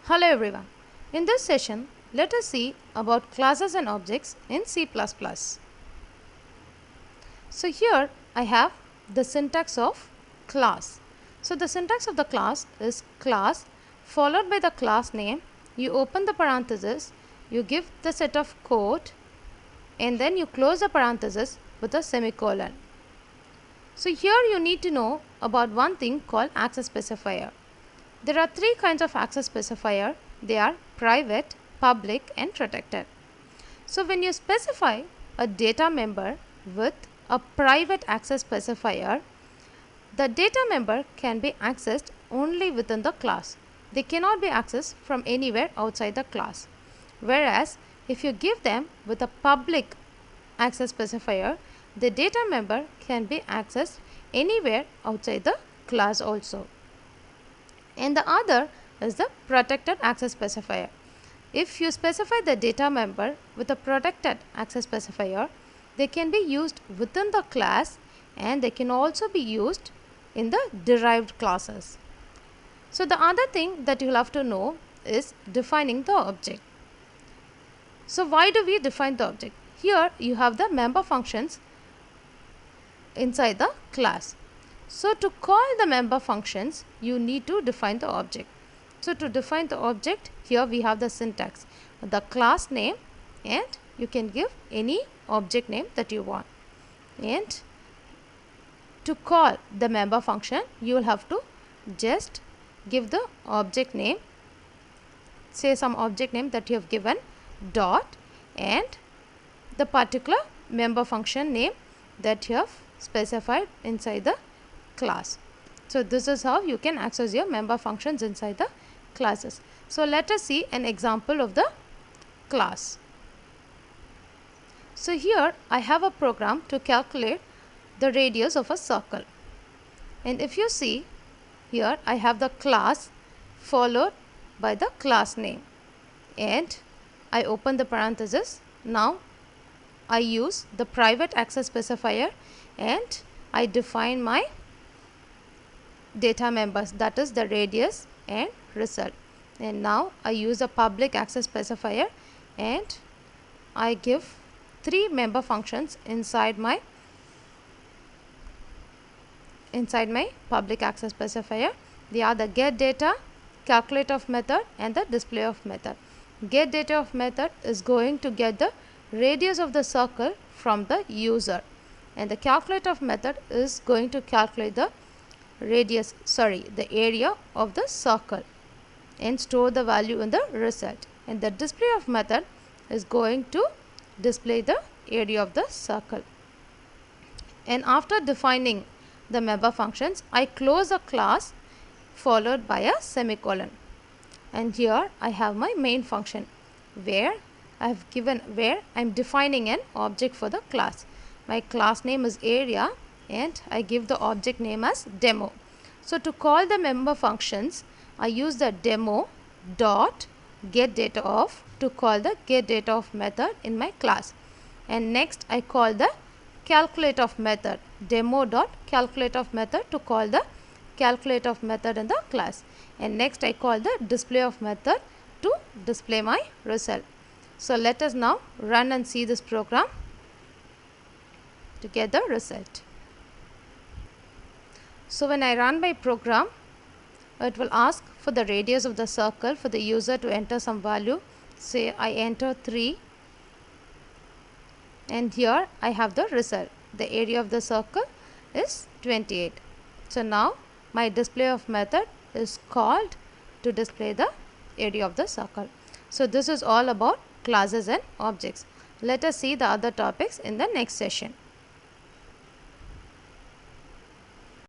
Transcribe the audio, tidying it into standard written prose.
Hello everyone. In this session, let us see about classes and objects in C++. So here I have the syntax of class. So the syntax of the class is class followed by the class name. You open the parenthesis, you give the set of code, and then you close the parenthesis with a semicolon. So here you need to know about one thing called access specifier. There are three kinds of access specifier. They are private, public and protected. So when you specify a data member with a private access specifier, the data member can be accessed only within the class. They cannot be accessed from anywhere outside the class. Whereas if you give them with a public access specifier, the data member can be accessed anywhere outside the class also. And the other is the protected access specifier. If you specify the data member with a protected access specifier, they can be used within the class and they can also be used in the derived classes. So the other thing that you'll have to know is defining the object. So why do we define the object? Here you have the member functions inside the class. So to call the member functions, you need to define the object. So to define the object, here we have the syntax, the class name, and you can give any object name that you want. And to call the member function, you will have to just give the object name, say some object name that you have given, dot, and the particular member function name that you have specified inside the class. So this is how you can access your member functions inside the classes. So let us see an example of the class. So here I have a program to calculate the radius of a circle. And if you see here, I have the class followed by the class name. And I open the parenthesis. Now I use the private access specifier and I define my data members, that is the radius and result. And now I use a public access specifier and I give three member functions inside my public access specifier. They are the get data, calculate of method and the display of method. Get data of method is going to get the radius of the circle from the user, and the calculate of method is going to calculate the the area of the circle and store the value in the result. And the display of method is going to display the area of the circle. And after defining the member functions, I close a class followed by a semicolon. And here I have my main function where I am defining an object for the class. My class name is area and I give the object name as demo. So to call the member functions, I use the demo dot get data of to call the get data of method in my class. And next I call the calculate of method, demo dot calculate of method to call the calculate of method in the class. And next I call the display of method to display my result. So let us now run and see this program to get the result. So when I run my program, it will ask for the radius of the circle for the user to enter some value. Say I enter 3 and here I have the result. The area of the circle is 28. So now my display of method is called to display the area of the circle. So this is all about classes and objects. Let us see the other topics in the next session.